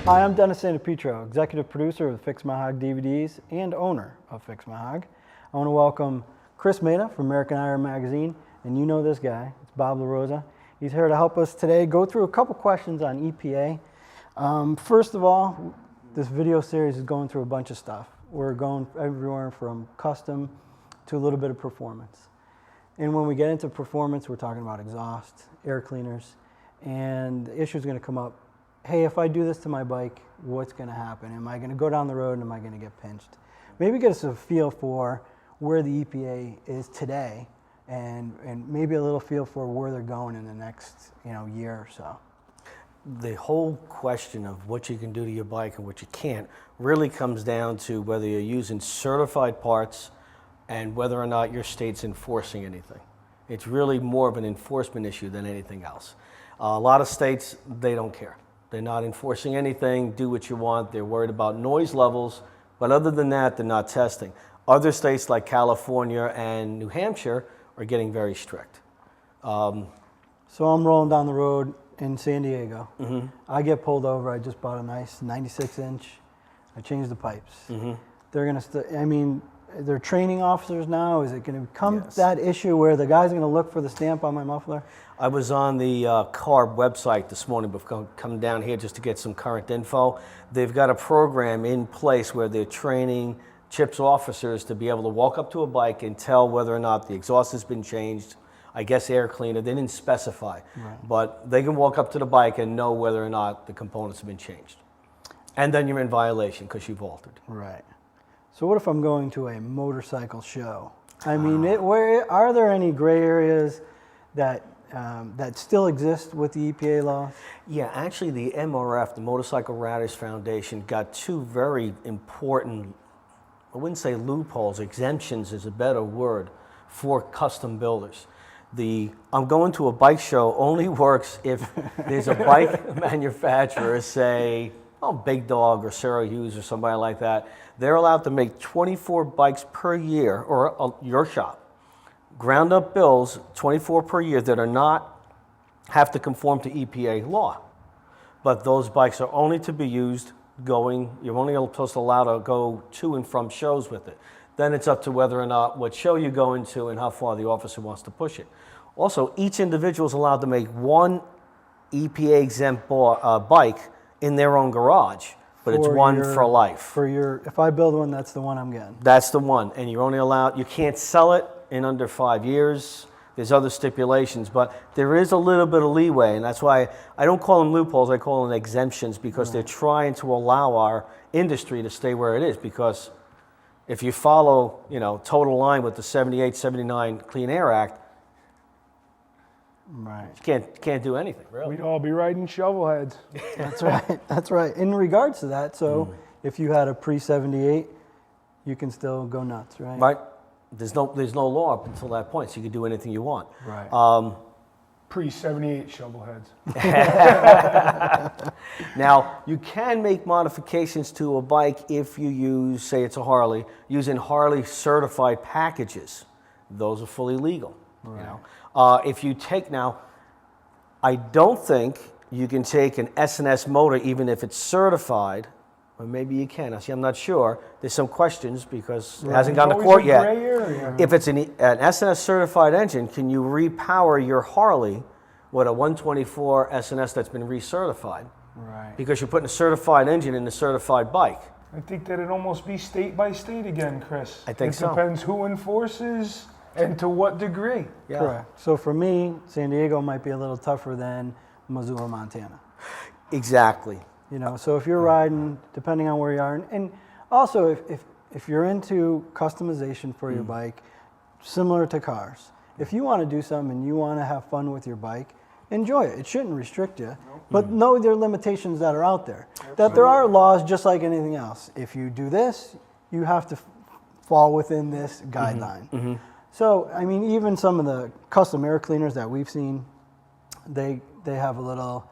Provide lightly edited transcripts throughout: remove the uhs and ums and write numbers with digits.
Hi, I'm Dennis Santapetro, executive producer of Fix My Hog DVDs and owner of Fix My Hog. I want to welcome Chris Maida from American Iron Magazine, and you know this guy, it's Bob LaRosa. He's here to help us today go through a couple questions on EPA. First of all, this video series is going through a bunch of stuff. We're going everywhere from custom to a little bit of performance. And when we get into performance, we're talking about exhaust, air cleaners, and the issue is going to come up, hey, if I do this to my bike, what's going to happen? Am I going to go down the road and am I going to get pinched? Maybe get us a feel for where the EPA is today and maybe a little feel for where they're going in the next year or so. The whole question of what you can do to your bike and what you can't really comes down to whether you're using certified parts and whether or not your state's enforcing anything. It's really more of an enforcement issue than anything else. A lot of states, they don't care. They're not enforcing anything, do what you want. They're worried about noise levels, but other than that, they're not testing. Other states like California and New Hampshire are getting very strict. So I'm rolling down the road in San Diego. Mm-hmm. I get pulled over. I just bought a nice 96-inch. I changed the pipes. Mm-hmm. They're going to, they're training officers now. Is it going to become that issue where the guy's going to look for the stamp on my muffler? I was on the CARB website this morning before coming down here just to get some current info. They've got a program in place where they're training CHIPS officers to be able to walk up to a bike and tell whether or not the exhaust has been changed. I guess air cleaner, they didn't specify. Right. But they can walk up to the bike and know whether or not the components have been changed. And then you're in violation because you've altered. Right. So what if I'm going to a motorcycle show? Where are there any gray areas that still exist with the EPA law? Yeah, actually the MRF, the Motorcycle Riders Foundation, got two very important, I wouldn't say loopholes, exemptions is a better word, for custom builders. The I'm going to a bike show only works if there's a bike manufacturer, say, Big Dog or Sarah Hughes or somebody like that. They're allowed to make 24 bikes per year, or your shop. Ground up bills, 24 per year, that are not, have to conform to EPA law. But those bikes are only to be used you're only supposed to allow to go to and from shows with it. Then it's up to whether or not what show you go into and how far the officer wants to push it. Also, each individual is allowed to make one EPA exempt bike in their own garage, but it's one for life. If I build one, that's the one I'm getting. That's the one, and you're only allowed, you can't sell it in under 5 years. There's other stipulations, but there is a little bit of leeway, and that's why I don't call them loopholes, I call them exemptions, because they're trying to allow our industry to stay where it is, because if you follow, total line with the 78, 79 Clean Air Act, right, you can't do anything, really. We'd all be riding shovel heads. That's right, that's right. In regards to that, so if you had a pre-78, you can still go nuts, right? Right. There's no law up until that point, so you can do anything you want. Right. Pre-78 shovel heads. Now, you can make modifications to a bike if you use, say it's a Harley, using Harley certified packages. Those are fully legal. Right. If you take I don't think you can take an S&S motor even if it's certified. Or maybe you can. I'm not sure. There's some questions because it hasn't gone to court yet. If it's an S&S certified engine, can you repower your Harley with a 124 S&S that's been recertified? Right. Because you're putting a certified engine in a certified bike. I think that it'd almost be state by state again, Chris. I think so. It depends who enforces and to what degree. Yeah. Correct. So for me, San Diego might be a little tougher than Missoula, Montana. Exactly. So if you're riding, depending on where you are, and also if you're into customization for your bike, similar to cars, if you want to do something and you want to have fun with your bike, enjoy it. It shouldn't restrict you, but know there are limitations that are out there. Absolutely. That there are laws just like anything else. If you do this, you have to fall within this guideline. Mm-hmm. So, even some of the custom air cleaners that we've seen, they have a little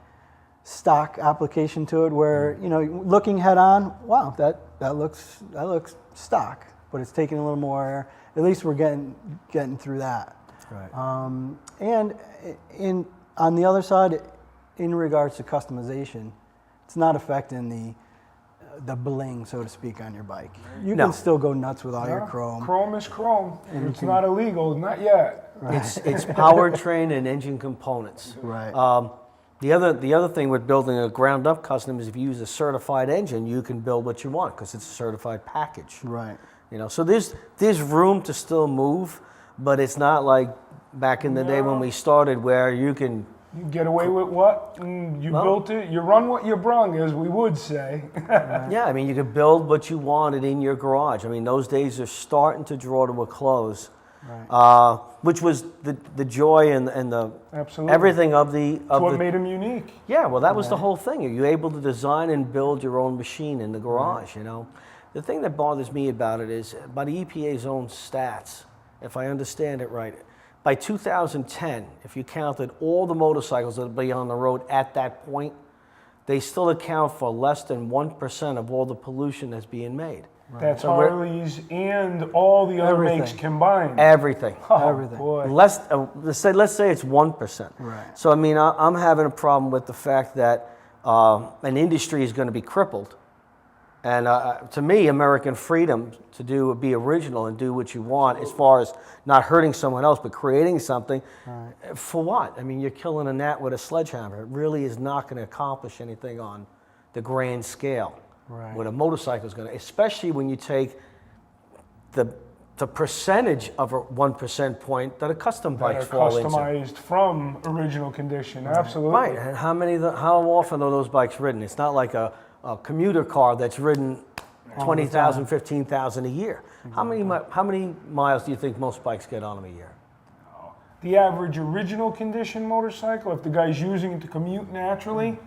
stock application to it where, looking head on, wow, that looks stock, but it's taking a little more air. At least we're getting through that. Right. And on the other side, in regards to customization, it's not affecting the bling, so to speak, on your bike. You No. can still go nuts with all your Yeah, chrome. Chrome is chrome. And It's not illegal, not yet. It's powertrain and engine components. Right. The other thing with building a ground up custom is if you use a certified engine, you can build what you want because it's a certified package. Right. You know, so there's room to still move, but it's not like back in the day when we started where you can. You get away with what? You built it. You run what you brung, as we would say. Yeah, I mean, you could build what you wanted in your garage. I mean, those days are starting to draw to a close, Right. which was the joy and the Absolutely. everything of the That's what made them unique. Yeah, well, that was the whole thing. You're able to design and build your own machine in the garage. You know, the thing that bothers me about it is by the EPA's own stats, if I understand it right. By 2010, if you counted all the motorcycles that would be on the road at that point, they still account for less than 1% of all the pollution that's being made. That's So we're- Harleys and all the other Everything. makes combined. Everything. Oh, Everything. boy. Let's say it's 1%. Right. So I mean, I'm having a problem with the fact that an industry is going to be crippled. And to me, American freedom to be original and do what you want, as far as not hurting someone else, but creating something, for what? I mean, you're killing a gnat with a sledgehammer. It really is not going to accomplish anything on the grand scale. Right. What a motorcycle is going to, especially when you take the percentage of a 1% point that a custom That bikes are fall into. customized from original condition. Absolutely. Right, and how often are those bikes ridden? It's not like a commuter car that's ridden 20,000, 15,000 a year. How many miles do you think most bikes get on them a year? The average original condition motorcycle, if the guy's using it to commute naturally,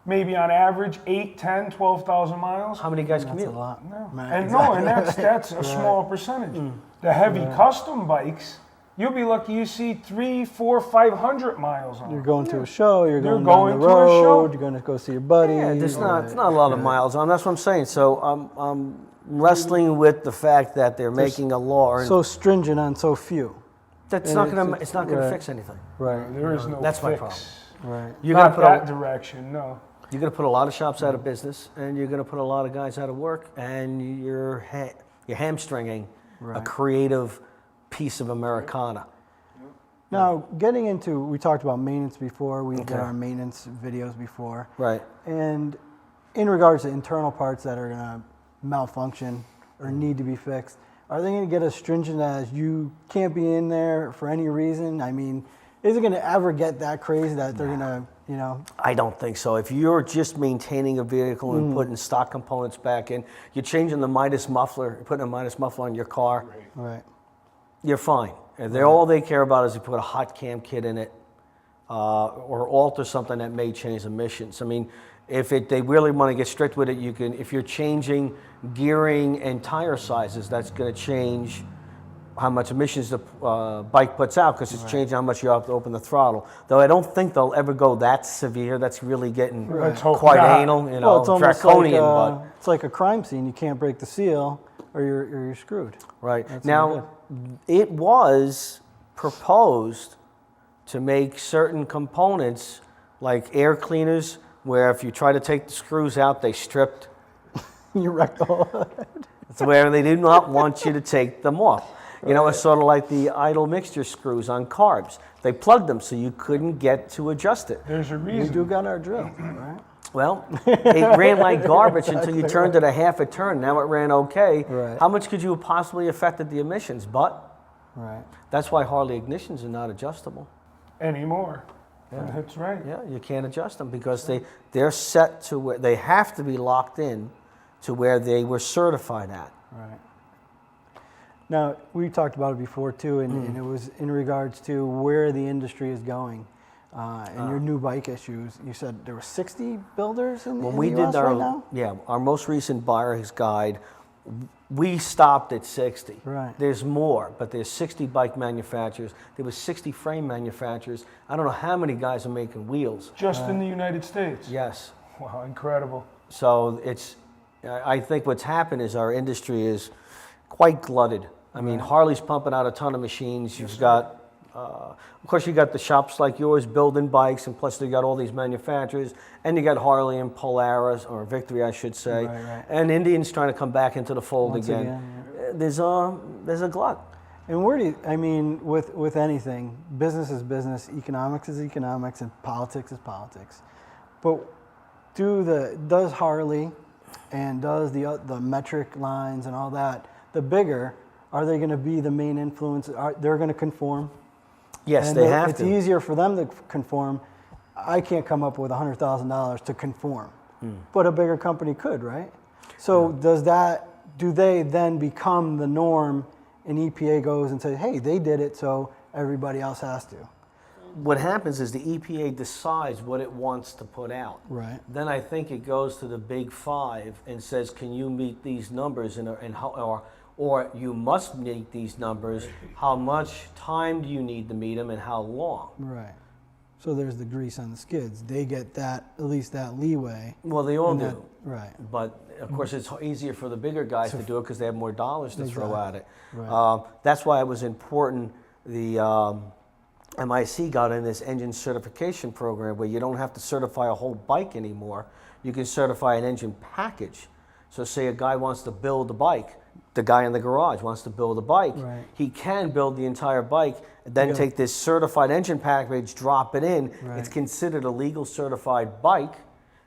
maybe on average 8, 10, 12,000 miles. How many guys That's commute? a lot. No. Right, And exactly. no, and that's a small percentage. The heavy custom bikes, you'll be lucky you see 300, 400, 500 miles on You're them. going to a show, you're going going down the to a show. road, you're going to go see your buddy. Yeah, it's not a lot of miles on. That's what I'm saying. So I'm wrestling with the fact that they're making a law, and So stringent on so few. that's and not it's going to just- it's not going right. to fix anything. Right. There is no That's my fix. problem. Right. You're going Not to put that a, direction, no. you're going to put a lot of shops out of business, and you're going to put a lot of guys out of work, and you're hamstringing a Right. creative piece of Americana. Now, getting into, we talked about maintenance before, we did Okay. our maintenance videos before. Right. And in regards to internal parts that are going to malfunction or need to be fixed, are they going to get as stringent as you can't be in there for any reason? I mean, is it going to ever get that crazy that they're going to, you know? I don't think so. If you're just maintaining a vehicle and putting stock components back in, you're changing the Midas muffler, you're putting a Midas muffler on your car, Right. you're fine. And all they care about is you put a hot cam kit in it or alter something that may change emissions. I mean, if they really want to get strict with it, you can. If you're changing gearing and tire sizes, that's going to change how much emissions the bike puts out because it's changing how much you have to open the throttle. Though I don't think they'll ever go that severe. That's really getting Let's hope quite not. anal, you know, Well, it's almost draconian. like, it's like a crime scene. You can't break the seal or you're screwed. but right That's now, it was proposed to make certain components like air cleaners, where if you try to take the screws out, they stripped. You wrecked the whole. It's where they do not want you to take them off. You know, it's sort of like the idle mixture screws on carbs. They plugged them so you couldn't get to adjust it. There's a We reason. do got our drill, right? Well, it ran like garbage until you turned it a half a turn. Now it ran okay. Right. How much could you have possibly affected the emissions? But Right. that's why Harley ignitions are not adjustable. Anymore. That's right. Yeah, you can't adjust them because they're set to where they have to be locked in to where they were certified at. Right. Now, we talked about it before too, and it was in regards to where the industry is going and your new bike issues. You said there were 60 builders in, When in we the did US our right now? our most recent buyer's guide, we stopped at 60. Right. There's more, but there's 60 bike manufacturers. There was 60 frame manufacturers. I don't know how many guys are making wheels. Just in the United States. Yes. Wow, incredible. So I think what's happened is our industry is quite glutted. I mean, Harley's pumping out a ton of machines. You've got Of course, you got the shops like yours building bikes, and plus they got all these manufacturers, and you got Harley and Polaris, or Victory, I should say, Right. and Indians trying to come back into the fold Once again. again, There's a glut. And where do you, I mean, with anything, business is business, economics is economics, and politics is politics. But does Harley and does the metric lines and all that, the bigger, are they going to be the main influence? They're going to conform? Yes, And they have it's to. easier for them to conform. I can't come up with $100,000 to conform, but a bigger company could, right? So do they then become the norm, and EPA goes and says, hey, they did it, so everybody else has to? What happens is the EPA decides what it wants to put out. Right. Then I think it goes to the big five and says, can you meet these numbers, or you must meet these numbers. How much time do you need to meet them, and how long? Right. So there's the grease on the skids. They get that, at least that leeway. Well, they all And do. that- right. But of course, it's easier for the bigger guys to do it because they have more dollars to throw at it. Right. That's why it was important. The MIC got in this engine certification program where you don't have to certify a whole bike anymore. You can certify an engine package. So say a guy wants to build a bike, the guy in the garage wants to build a bike, Right. he can build the entire bike, then Yeah. take this certified engine package, drop it in. Right. It's considered a legal certified bike,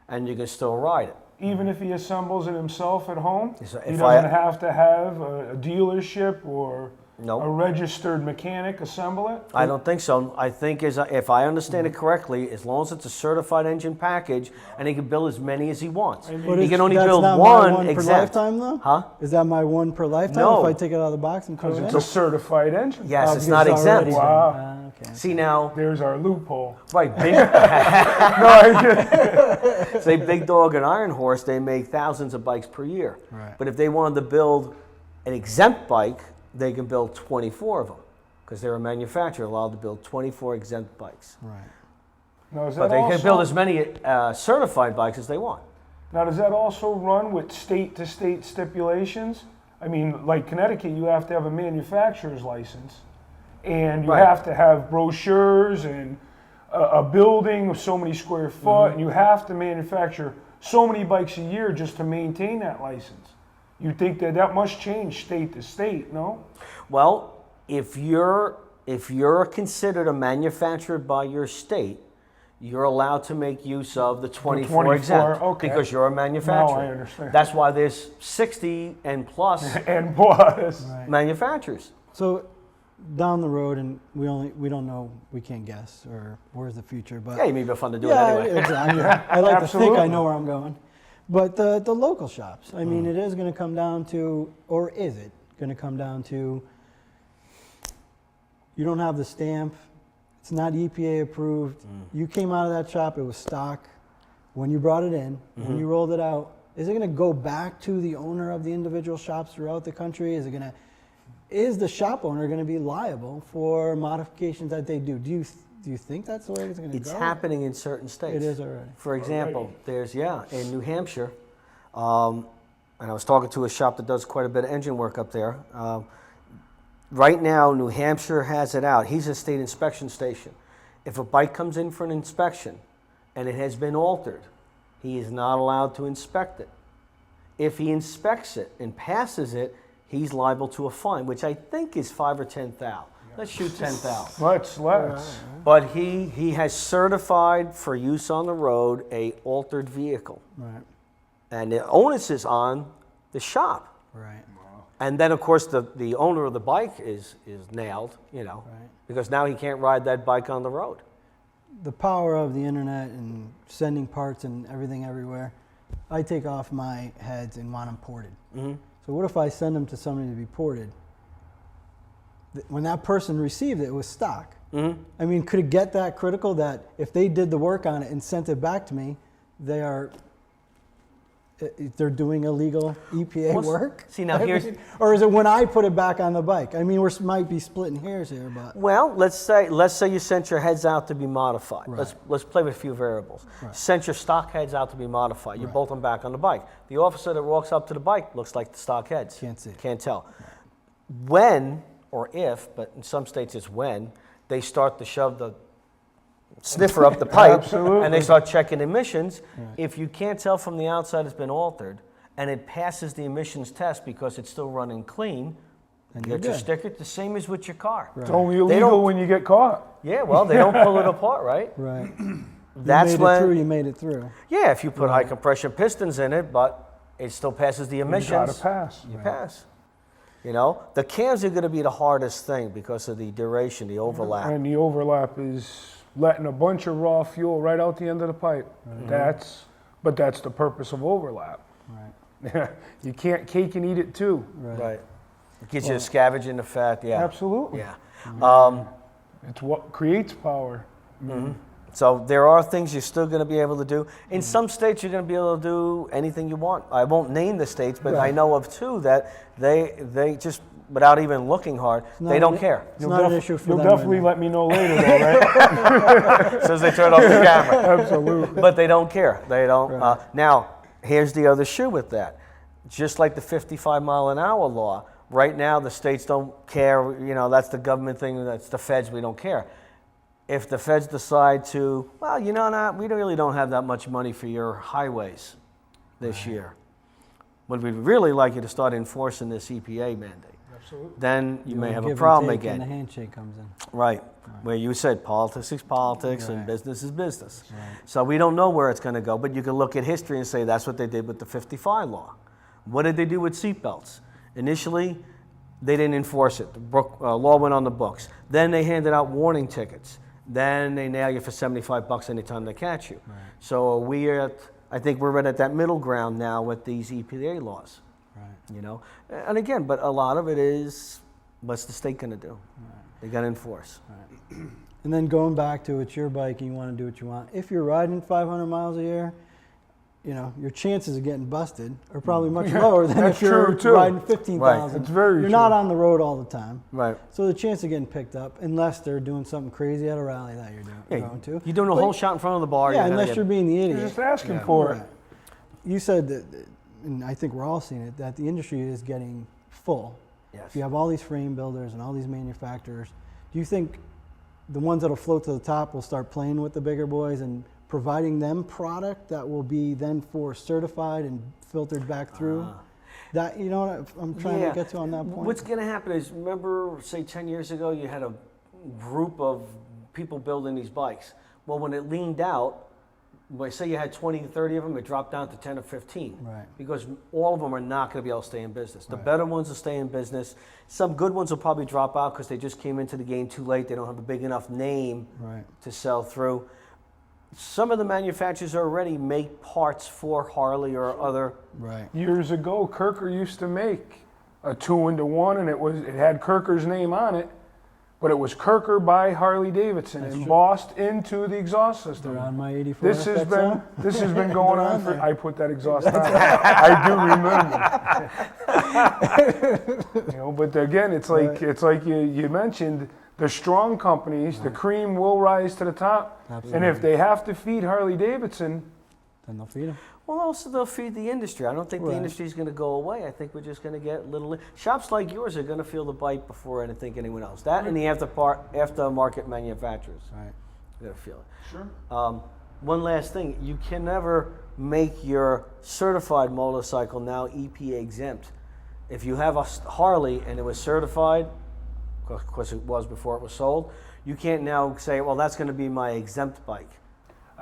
and you can still ride it. Even if he assembles it himself at home, So he if doesn't I- have to have a dealership or No. a registered mechanic assemble it? I don't think so. I think, if I understand it correctly, as long as it's a certified engine package, and he can build as many as he wants. But He it's- can only that's build not my one per exempt. lifetime, though? Huh? Is that my one per lifetime No. if I take it out of the box and throw Because it it's in? a certified engine. Yes, Oh, it's because not exempt. already- Wow. Okay. See now, There's our loophole. right, big, say Big Dog and Iron Horse, they make thousands of bikes per year. Right. But if they wanted to build an exempt bike, they can build 24 of them, because they're a manufacturer allowed to build 24 exempt bikes. Right. Now, is But that they also, can build as many certified bikes as they want. now, does that also run with state-to-state stipulations? I mean, like Connecticut, you have to have a manufacturer's license, and you Right. have to have brochures and a building of so many square foot, and you have to manufacture so many bikes a year just to maintain that license. You think that must change state to state, no? Well, if you're considered a manufacturer by your state, you're allowed to make use of the 24 exempt, okay. because you're a manufacturer. Now I understand. That's why there's 60 and plus And plus, Right. manufacturers. So down the road, and we don't know, we can't guess, or where's the future, but Yeah, maybe it'll be fun to do yeah, it anyway. exactly. I like to think I Absolutely. know where I'm going. But the local shops, I mean, it is going to come down to, or is it going to come down to, you don't have the stamp, it's not EPA approved, you came out of that shop, it was stock, when you brought it in, when you rolled it out, is it going to go back to the owner of the individual shops throughout the country? Is the shop owner going to be liable for modifications that they do? Do you think that's the way it's going to go? It's happening in certain states. It is already. For example, there's, in New Hampshire, and I was talking to a shop that does quite a bit of engine work up there. Right now, New Hampshire has it out. He's a state inspection station. If a bike comes in for an inspection and it has been altered, he is not allowed to inspect it. If he inspects it and passes it, he's liable to a fine, which I think is $5,000 or $10,000. Let's shoot 10,000. let's. But he has certified for use on the road a altered vehicle, Right, and the onus is on the shop. right. And then, of course, the owner of the bike is nailed, Right. because now he can't ride that bike on the road. The power of the internet and sending parts and everything everywhere, I take off my heads and want them ported. Mm-hmm. So what if I send them to somebody to be ported? When that person received it, it was stock. Mm-hmm. I mean, could it get that critical that if they did the work on it and sent it back to me, they're doing illegal EPA Well, work? see, now I here's- mean, or is it when I put it back on the bike? I mean, we might be splitting hairs here, but Well, let's say you sent your heads out to be modified. Right. Let's play with a few variables. Right. Sent your stock heads out to be modified. You Right. bolt them back on the bike. The officer that walks up to the bike looks like the stock heads. Can't see. Can't tell. When or if, but in some states it's when, they start to shove the sniffer up the pipe, Absolutely. and they start checking emissions. If you can't tell from the outside it's been altered, and it passes the emissions test because it's still running clean, you you're get your good. sticker. The same as with your car. It's only They illegal don't- when you get caught. Yeah, well, they don't pull it apart, right? Right. That's you made when it through. You made it through. Yeah, if you put high compression pistons in it, but it still passes the You emissions. gotta pass. You pass. You know, the cams are going to be the hardest thing because of the duration, the overlap. And the overlap is letting a bunch of raw fuel right out the end of the pipe. But that's the purpose of overlap. Right. You can't cake and eat it too. Right. It gives you a scavenging effect. Yeah. Absolutely. Yeah. It's what creates power. So there are things you're still going to be able to do. In some states, you're going to be able to do anything you want. I won't name the states, but I know of two that they just, without even looking hard, they don't care. It's not an issue for You'll them. definitely right now. let me know later, though, right? As soon as they turn off the camera. Absolutely. But they don't care. They don't. Now, here's the other shoe with that. Just like the 55-mile-an-hour law, right now the states don't care. You know, that's the government thing. That's the feds. We don't care. If the feds decide to, well, you know, we really don't have that much money for your highways this year. But we'd really like you to start enforcing this EPA mandate. Absolutely. Then you may The have give a and problem take again. And the handshake comes in. Right. Where you said politics is politics and Right. business is business. So we don't know where it's going to go, but you can look at history and say that's what they did with the 55 law. What did they do with seatbelts? Initially, they didn't enforce it. The law went on the books. Then they handed out warning tickets. Then they nail you for $75 anytime they catch you. Right. So I think we're right at that middle ground now with these EPA laws. Right. You know, and again, but a lot of it is, what's the state going to do? They got to enforce. And then going back to it's your bike and you want to do what you want. If you're riding 500 miles a year, you know, your chances of getting busted are probably much lower than that's if you're true, too. riding 15,000. It's very You're true. not on the road all the time. Right. So the chance of getting picked up, unless they're doing something crazy at a rally that you're going to. You're doing a But- whole shot in front of the bar. Yeah, you're gonna unless get- you're being the You're idiot. just asking for Right. it. You said that, and I think we're all seeing it, that the industry is getting full. Yes. If you have all these frame builders and all these manufacturers, do you think the ones that'll float to the top will start playing with the bigger boys and providing them product that will be then for certified and filtered back through? That, you know what I'm trying to get to on that point? What's going to happen is, remember, say 10 years ago, you had a group of people building these bikes. Well, when it leaned out, say you had 20, 30 of them, it dropped down to 10 or 15. Right. Because all of them are not going to be able to stay in business. The better ones will stay in business. Some good ones will probably drop out because they just came into the game too late. They don't have a big enough name Right. to sell through. Some of the manufacturers already make parts for Harley or other. Right. Years ago, Kirker used to make a 2-into-1, and it had Kirker's name on it, but it was Kirker by Harley Davidson embossed into the exhaust system. They're on my 84 This has FXL. been going They're on on for. there. I put that exhaust on. I do remember. You know, but again, it's like you mentioned. The strong companies, the cream will rise to the top, and if they have to feed Harley Davidson, Then they'll feed them. Well, also they'll feed the industry. I don't think the Right. industry is going to go away. I think we're just going to get little shops like yours are going to feel the bite before anyone else. That and the aftermarket manufacturers. Right. They're going to feel it. sure. One last thing: you can never make your certified motorcycle now EPA exempt. If you have a Harley and it was certified, of course it was before it was sold, you can't now say, well, that's going to be my exempt bike.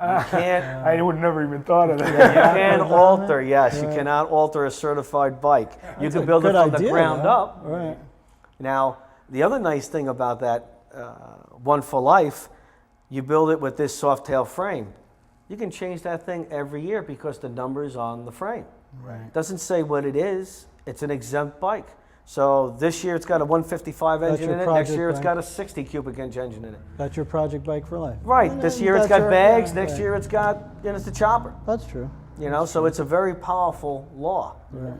You can't. I would never even thought of that. You can alter, yes. You cannot alter a certified bike. You can build it Good from the idea, ground though. up. Right. Now, the other nice thing about that One for Life, you build it with this soft tail frame. You can change that thing every year because the number's on the frame. Right. It doesn't say what it is. It's an exempt bike. So this year it's got a 155 engine your in it. Next project year it's bike. got a 60 cubic inch engine in it. That's your project bike for life. Right. And This then year it's that's got your- bags. yeah, Next right. year it's got, it's a chopper. That's true. You know, so it's a very powerful law. Right.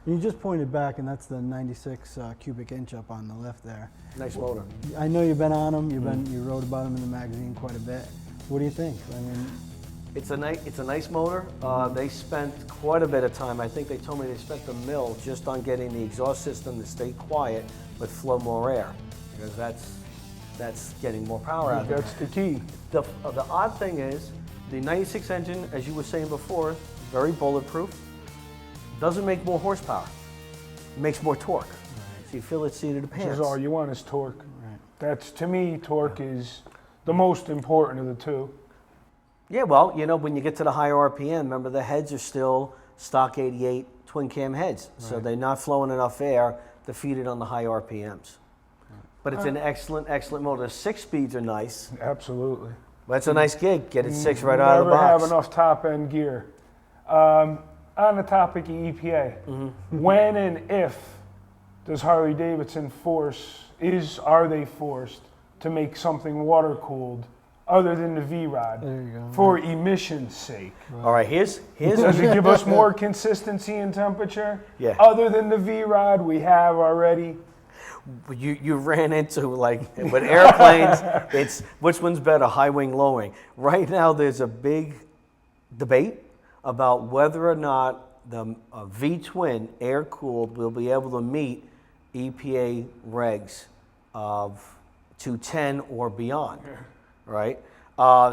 And you just pointed back, and that's the 96 cubic inch up on the left there. Nice motor. I know you've been on them. You wrote about them in the magazine quite a bit. What do you think? I mean, It's a nice motor. They spent quite a bit of time. I think they told me they spent the mill just on getting the exhaust system to stay quiet but flow more air, because that's that's getting more power out of it. That's the key. The odd thing is, the 96 engine, as you were saying before, very bulletproof, doesn't make more horsepower. It makes more torque. So you feel it seat of the pants. Because all you want is torque. That's, to me, torque is the most important of the two. Yeah, well, you know, when you get to the higher RPM, remember the heads are still stock 88 twin cam heads. So they're not flowing enough air to feed it on the high RPMs. But it's an excellent, excellent motor. The 6 speeds are nice. Absolutely. That's a nice gig. Get it 6 right out of the Never have box. enough top-end gear. On the topic of EPA, when and if does Harley Davidson are they forced to make something water-cooled other than the V-Rod There you go. for emission's sake? All right, here's Does it give us more consistency in temperature? Yeah. Other than the V-Rod we have already? you ran into, like, with airplanes, it's which one's better, high wing, low wing. Right now there's a big debate about whether or not the V-twin air-cooled will be able to meet EPA regs of 210 or beyond, right?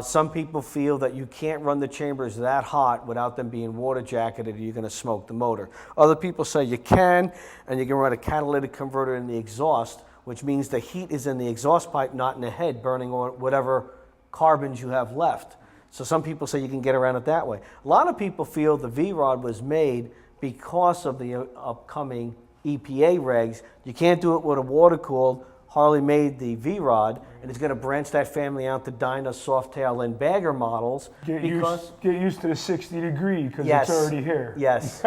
Some people feel that you can't run the chambers that hot without them being water jacketed or you're going to smoke the motor. Other people say you can, and you can run a catalytic converter in the exhaust, which means the heat is in the exhaust pipe, not in the head, burning on whatever carbons you have left. So some people say you can get around it that way. A lot of people feel the V-Rod was made because of the upcoming EPA regs. You can't do it with a water-cooled. Harley made the V-Rod, and it's going to branch that family out to Dyna, Softail, and Bagger models. Get used to the 60 degree because Yes. it's already here. Yes.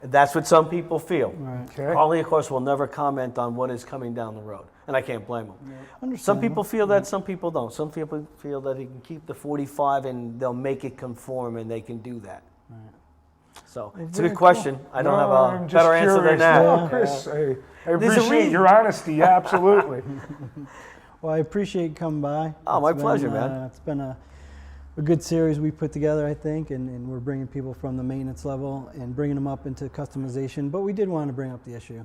That's what some people feel. Okay. Harley, of course, will never comment on what is coming down the road, and I can't blame them. Some people feel that, some people don't. Some people feel that they can keep the 45 and they'll make it conform, and they can do that. So it's a very good question. I don't have I'm a just better answer than curious. that. No, Chris, I There's a appreciate reason. your honesty. Absolutely. Well, I appreciate you coming by. Oh, my It's pleasure, been, man. It's been a good series we put together, I think, and we're bringing people from the maintenance level and bringing them up into customization. But we did want to bring up the issue.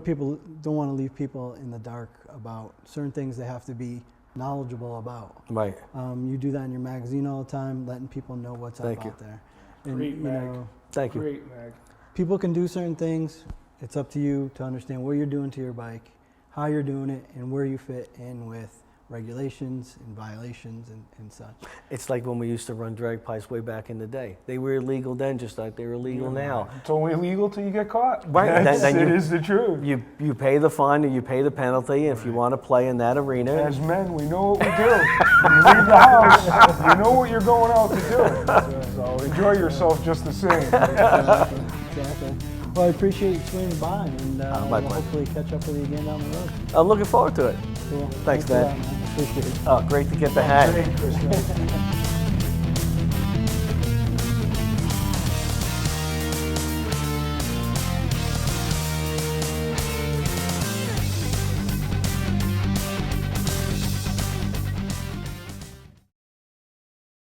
People don't want to leave people in the dark about certain things they have to be knowledgeable about. Right. You do that in your magazine all the time, letting people know what's Thank up you. out there. And, Great you mag. know, Thank you. Great, Mag. people can do certain things. It's up to you to understand what you're doing to your bike, how you're doing it, and where you fit in with regulations and violations and such. It's like when we used to run drag pipes way back in the day. They were illegal then, just like they're illegal now. It's only illegal till you get caught. Right, then It you- is the truth. You pay the fine or you pay the penalty if you want to play in that arena. As men, we know what we do. When you leave the house, you know what you're going out to do. So enjoy yourself just the same. Exactly. Well, I appreciate you swinging by, and my we'll pleasure. hopefully catch up with you again down the road. I'm looking forward to it. Cool. Thanks, for man. that, Appreciate it. Oh, great to get the hat. Great, Chris.